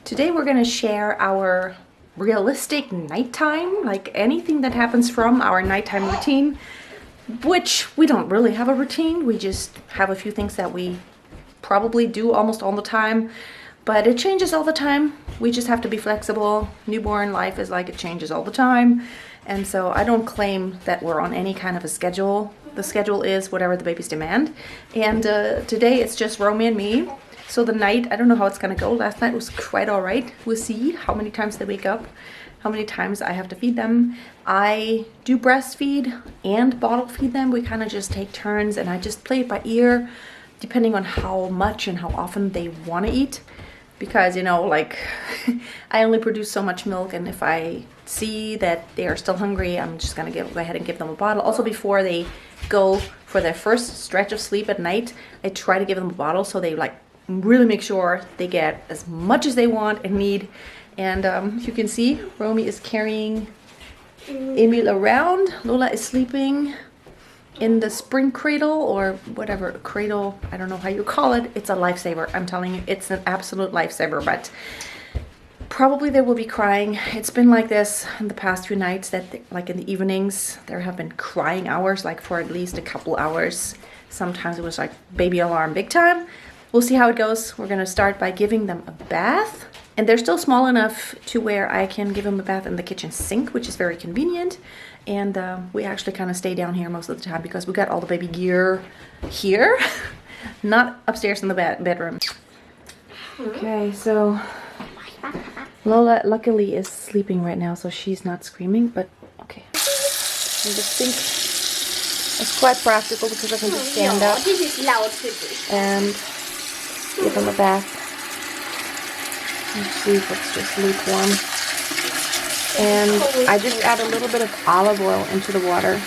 Today we're going to share our realistic nighttime, like anything that happens from our nighttime routine, which we don't really have a routine. We just have a few things that we probably do almost all the time, but it changes all the time. We just have to be flexible. Newborn life is like it changes all the time. And so I don't claim that we're on any kind of a schedule. The schedule is whatever the babies demand. And today it's just Romy and me. So the night, I don't know how it's gonna go. Last night was quite all right. We'll see how many times they wake up, how many times I have to feed them. I do breastfeed and bottle feed them. We kind of just take turns and I just play it by ear, depending on how much and how often they want to eat. Because, you know, like I only produce so much milk, and if I see that they are still hungry, I'm just gonna go ahead and give them a bottle. Also, before they go for their first stretch of sleep at night, I try to give them a bottle so they like really make sure they get as much as they want and need. And you can see Romy is carrying Emil around. Lola is sleeping in the spring cradle, or whatever cradle, I don't know how you call it. It's a lifesaver. I'm telling you, it's an absolute lifesaver. But probably they will be crying. It's been like this in the past few nights, that like in the evenings there have been crying hours, like for at least a couple hours. Sometimes it was like baby alarm big time. We'll see how it goes. We're gonna start by giving them a bath, and they're still small enough to where I can give them a bath in the kitchen sink, which is very convenient. And we actually kind of stay down here most of the time because we got all the baby gear here, not upstairs in the bedroom. Okay, so Lola luckily is sleeping right now, so she's not screaming, but okay. And the sink is quite practical because I can just stand up and give them a bath. Let's see if it's just lukewarm. And I just add a little bit of olive oil into the water.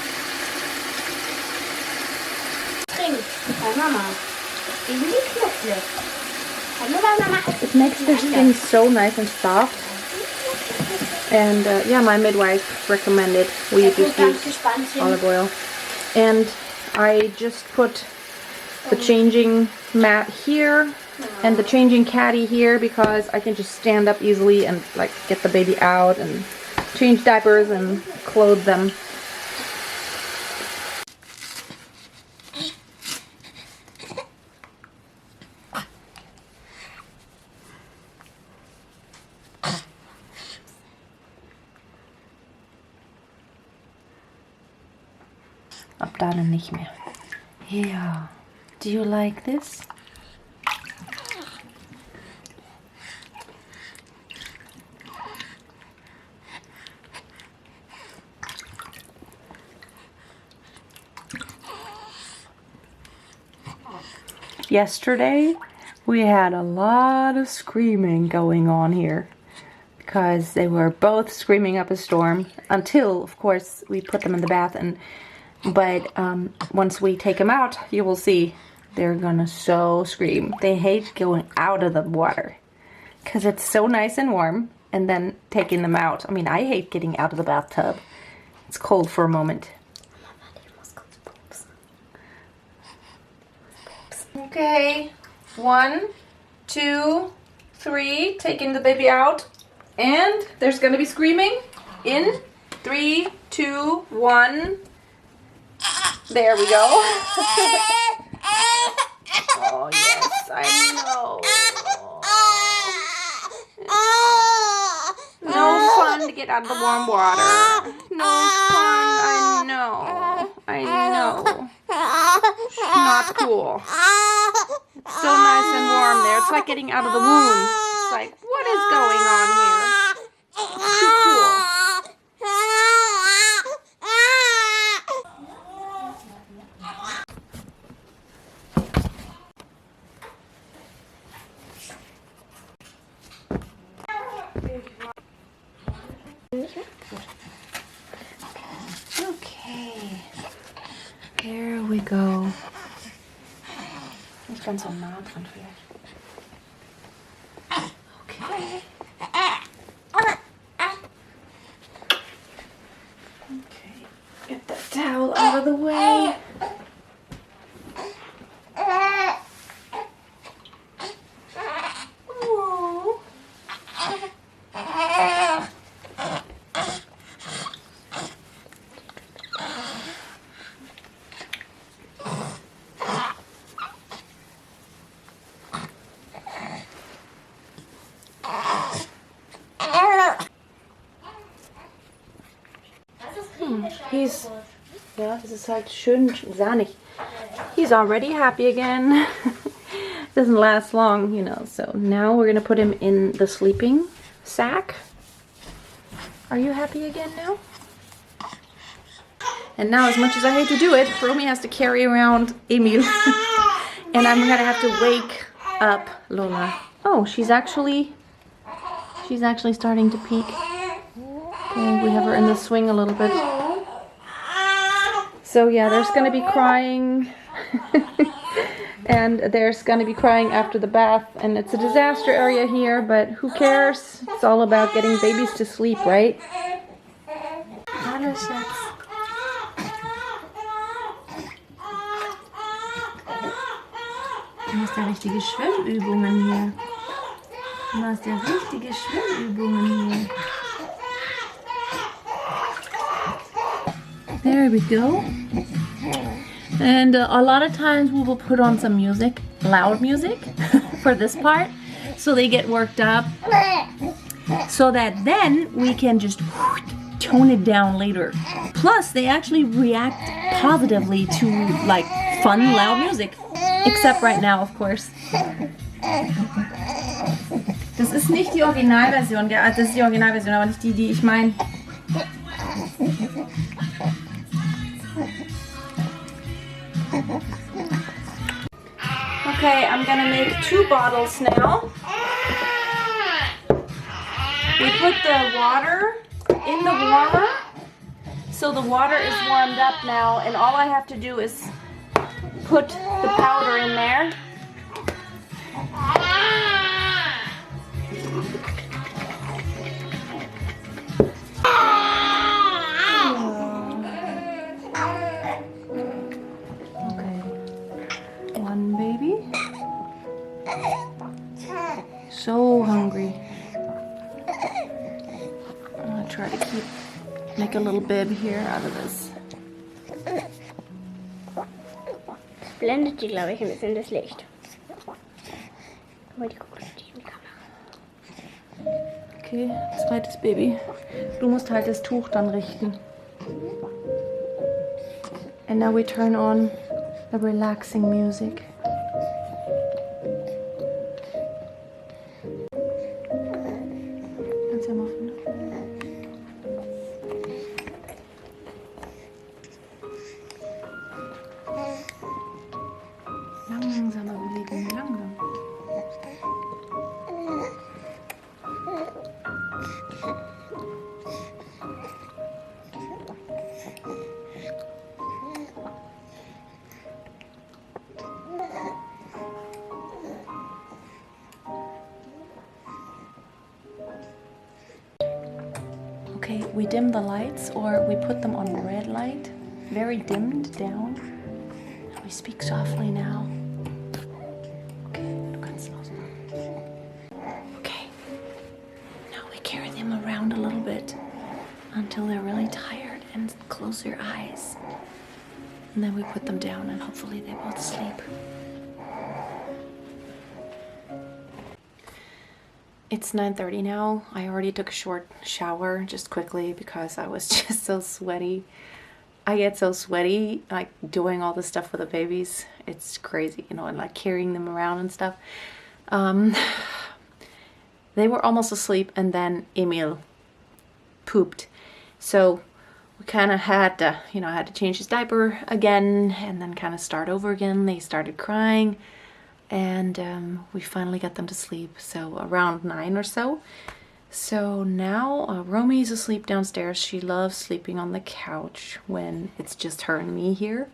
It makes their skin so nice and soft. And yeah, my midwife recommended we just use olive oil. And I just put the changing mat here and the changing caddy here because I can just stand up easily and like get the baby out and change diapers and clothe them. Ab da dann nicht mehr. Yeah. Do you like this? Yesterday we had a lot of screaming going on here because they were both screaming up a storm until, of course, we put them in the bath. But once we take them out, you will see they're gonna so scream. They hate going out of the water because it's so nice and warm, and then taking them out. I mean, I hate getting out of the bathtub. It's cold for a moment. Okay, 1, 2, 3, taking the baby out, and there's gonna be screaming in 3, 2, 1. There we go. Oh yes, I know. No fun to get out of the warm water. No fun, I know. I know. Not cool. It's so nice and warm there. It's like getting out of the womb. It's like, what is going on here? It's too cool. Okay, here we go. Nicht ganz so nah dran vielleicht. Okay. Okay, get that towel out of the way. Ja, das ist halt schön sahnig. He's already happy again. Doesn't last long, you know. So now we're gonna put him in the sleeping sack. Are you happy again now? And now, as much as I hate to do it, Romy has to carry around Emil. And I'm gonna have to wake up Lola. Oh, she's actually starting to peek. Okay, we have her in the swing a little bit. So yeah, there's gonna be crying. And there's gonna be crying after the bath, and it's a disaster area here, but who cares? It's all about getting babies to sleep, right? Hallo, Schatz. Du machst ja richtige Schwimmübungen hier. Du machst ja richtige Schwimmübungen hier. There we go. And a lot of times we will put on some music, loud music, for this part, so they get worked up, so that then we can just tone it down later. Plus, they actually react positively to like fun, loud music, except right now, of course. Das ist nicht die Originalversion, das ist die Originalversion, aber nicht die, die ich meine. Okay, I'm gonna make 2 bottles now. We put the water in the warmer, so the water is warmed up now, and all I have to do is put the powder in there. So hungry. I'm gonna try to make a little bib here out of this. Das blendet die, glaube ich, ein bisschen das Licht. Aber die guckt nicht in die Kamera. Okay, zweites Baby. Du musst halt das Tuch dann richten. And now we turn on the relaxing music. Langsamer bewegen, langsam. Okay, we dim the lights, or we put them on red light, very dimmed down. We speak softly now. Carry them around a little bit until they're really tired and close their eyes. And then we put them down and hopefully they both sleep. It's 9:30 now. I already took a short shower just quickly because I was just so sweaty. I get so sweaty like doing all this stuff with the babies. It's crazy, you know, and like carrying them around and stuff. They were almost asleep and then Emil pooped. So we kind of had to, you know, I had to change his diaper again and then kind of start over again. They started crying and we finally got them to sleep. So around 9 or so. So now Romy's asleep downstairs. She loves sleeping on the couch when it's just her and me here.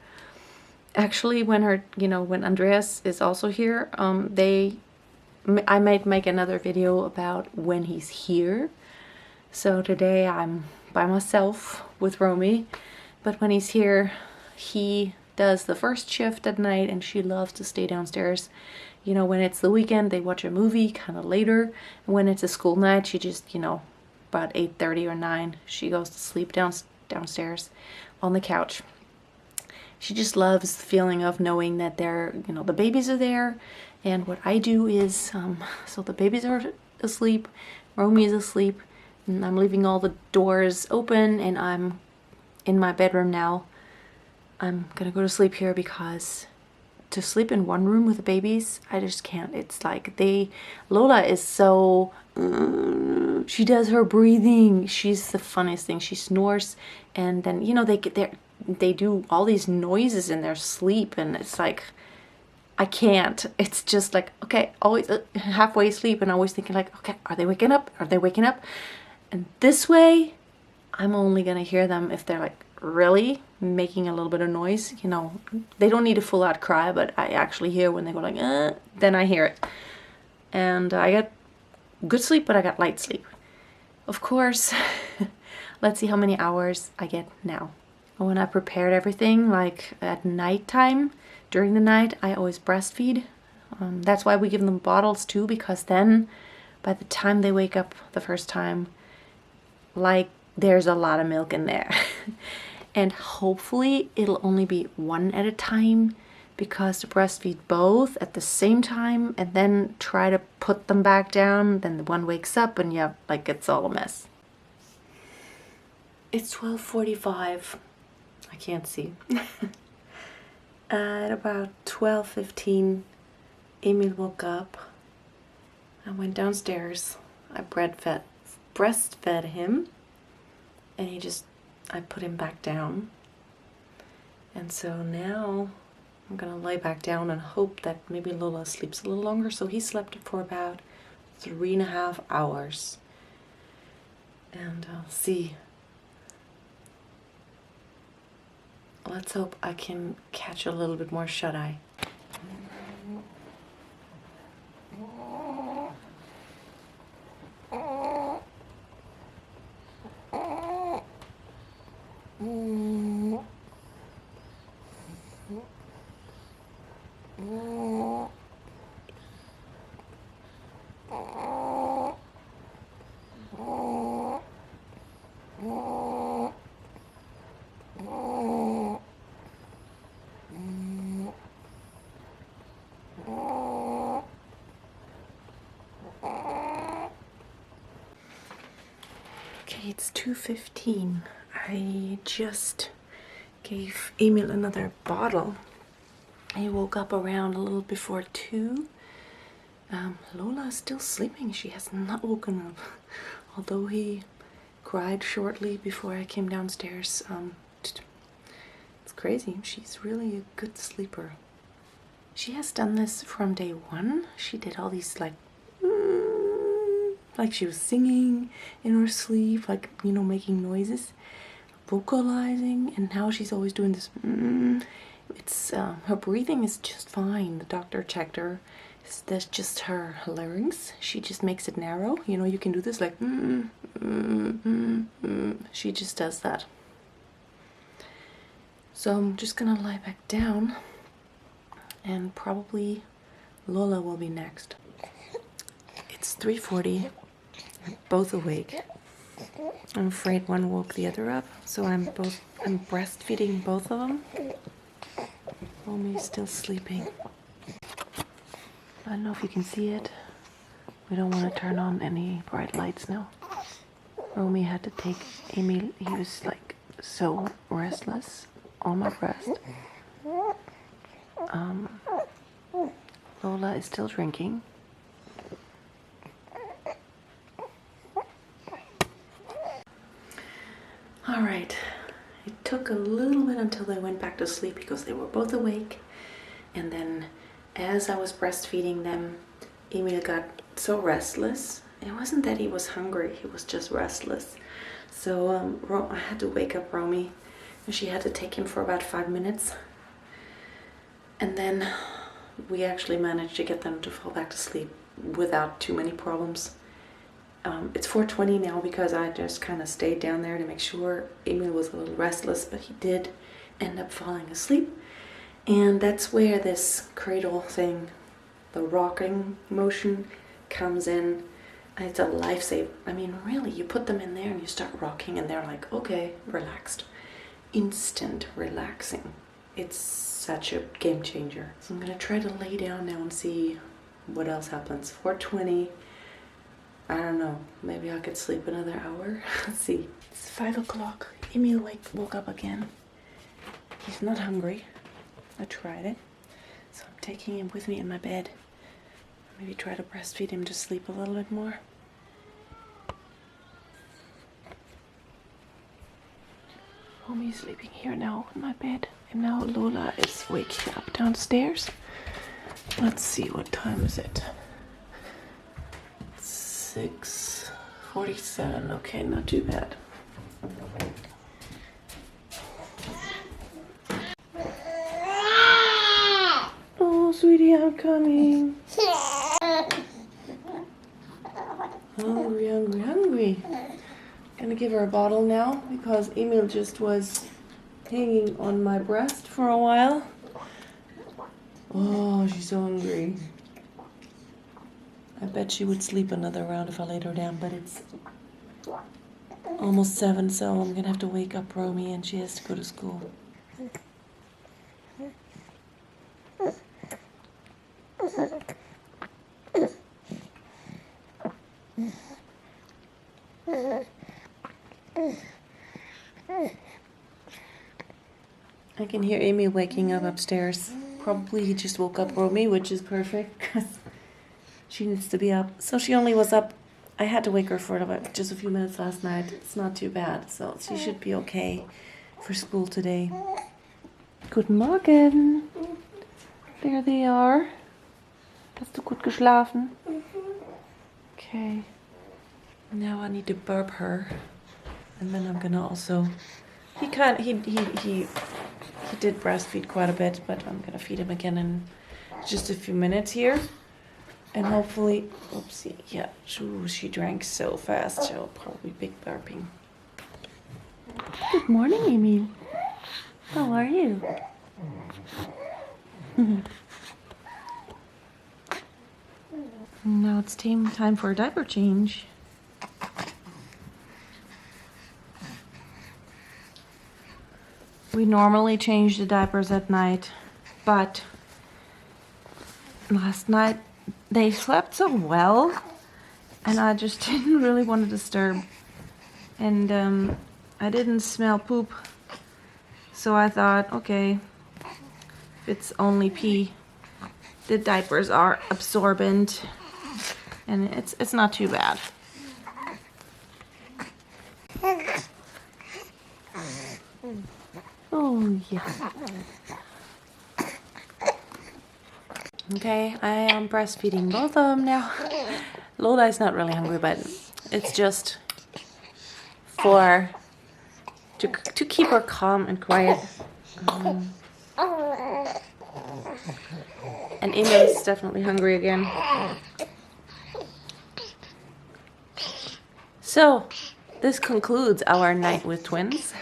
Actually, when when Andreas is also here, I might make another video about when he's here. So today I'm by myself with Romy, but when he's here, he does the first shift at night and she loves to stay downstairs. You know, when it's the weekend, they watch a movie kind of later. And when it's a school night, she just, you know, about 8:30 or 9, she goes to sleep downstairs on the couch. She just loves the feeling of knowing that they're, you know, the babies are there. And what I do is, so the babies are asleep, Romy is asleep, and I'm leaving all the doors open and I'm in my bedroom now. I'm gonna go to sleep here because to sleep in one room with the babies, I just can't. It's like Lola is so, she does her breathing. She's the funniest thing. She snores, and then, you know, they do all these noises in their sleep, and it's like, I can't. It's just like, okay, always halfway asleep and always thinking like, okay, are they waking up? Are they waking up? And this way, I'm only gonna hear them if they're like really making a little bit of noise. You know, they don't need a full out cry, but I actually hear when they go like, then I hear it. And I got good sleep, but I got light sleep. Of course, let's see how many hours I get now. When I prepared everything, like at nighttime, during the night, I always breastfeed. That's why we give them bottles too, because then by the time they wake up the first time, like there's a lot of milk in there. And hopefully it'll only be one at a time, because to breastfeed both at the same time and then try to put them back down, then the one wakes up and yeah, like it's all a mess. It's 12:45. I can't see. At about 12:15, Emil woke up. I went downstairs. I breastfed him, and I put him back down. And so now I'm gonna lay back down and hope that maybe Lola sleeps a little longer. So he slept for about 3.5 hours. And I'll see. Let's hope I can catch a little bit more shut-eye. Okay, it's 2:15. I just gave Emil another bottle. He woke up around a little before 2. Lola is still sleeping. She has not woken up. Although he cried shortly before I came downstairs. It's crazy. She's really a good sleeper. She has done this from day one. She did all these like she was singing in her sleep, like, you know, making noises, vocalizing, and now she's always doing this. It's her breathing is just fine. The doctor checked her. That's just her larynx. She just makes it narrow. You know, you can do this like She just does that. So I'm just gonna lie back down, and probably Lola will be next. It's 3:40. Both awake. I'm afraid one woke the other up, so I'm breastfeeding both of them. Romy's still sleeping. I don't know if you can see it. We don't want to turn on any bright lights now. Romy had to take Emil. He was like so restless on my breast. Lola is still drinking. All right, it took a little bit until they went back to sleep because they were both awake. And then as I was breastfeeding them, Emil got so restless. It wasn't that he was hungry, he was just restless. So I had to wake up Romy, and she had to take him for about 5 minutes. And then we actually managed to get them to fall back to sleep without too many problems. It's 4:20 now because I just kind of stayed down there to make sure. Emil was a little restless, but he did end up falling asleep. And that's where this cradle thing, the rocking motion, comes in. It's a lifesaver. I mean, really, you put them in there and you start rocking and they're like, okay, relaxed. Instant relaxing. It's such a game changer. So I'm gonna try to lay down now and see what else happens. 4:20. I don't know, maybe I could sleep another hour. Let's see. It's 5 o'clock. Emil woke up again. He's not hungry. I tried it. So I'm taking him with me in my bed. Maybe try to breastfeed him to sleep a little bit more. Romi's sleeping here now in my bed. And now Lola is waking up downstairs. Let's see, what time is it? 6:47. Okay, not too bad. Oh, sweetie, I'm coming. Hungry, hungry, hungry. Gonna give her a bottle now because Emil just was hanging on my breast for a while. Oh, she's so hungry. I bet she would sleep another round if I laid her down, but it's almost 7, so I'm gonna have to wake up Romy and she has to go to school. I can hear Amy waking up upstairs. Probably he just woke up Romy, which is perfect because she needs to be up. So she only was up. I had to wake her for about just a few minutes last night. It's not too bad, so she should be okay for school today. Guten Morgen. There they are. Hast du gut geschlafen? Okay. Now I need to burp her, and then I'm gonna also. He did breastfeed quite a bit, but I'm gonna feed him again in just a few minutes here, and hopefully, oopsie, yeah, she drank so fast, she'll probably be burping. Good morning, Emil. How are you? Now it's time for a diaper change. We normally change the diapers at night, but last night they slept so well and I just didn't really want to disturb, and I didn't smell poop, so I thought, okay, if it's only pee, the diapers are absorbent and it's not too bad. Oh, yeah. Okay, I am breastfeeding both of them now. Lola is not really hungry, but it's just to keep her calm and quiet. And Emil is definitely hungry again. So, this concludes our night with twins.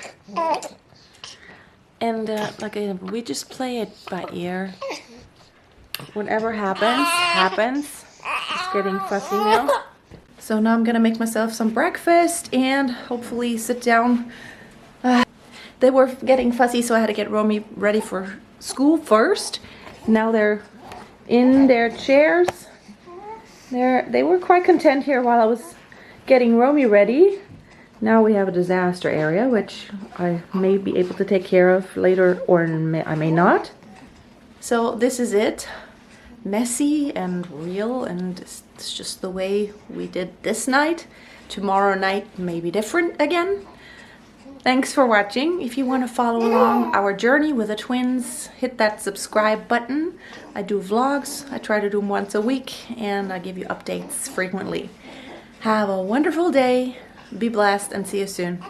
And we just play it by ear. Whatever happens. It's getting fussy now. So now I'm gonna make myself some breakfast and hopefully sit down. They were getting fussy, so I had to get Romy ready for school first. Now they're in their chairs. They were quite content here while I was getting Romy ready. Now we have a disaster area, which I may be able to take care of later, or I may not. So this is it. Messy and real, and it's just the way we did this night. Tomorrow night may be different again. Thanks for watching. If you want to follow along our journey with the twins, hit that subscribe button. I do vlogs. I try to do them once a week, and I give you updates frequently. Have a wonderful day. Be blessed and see you soon.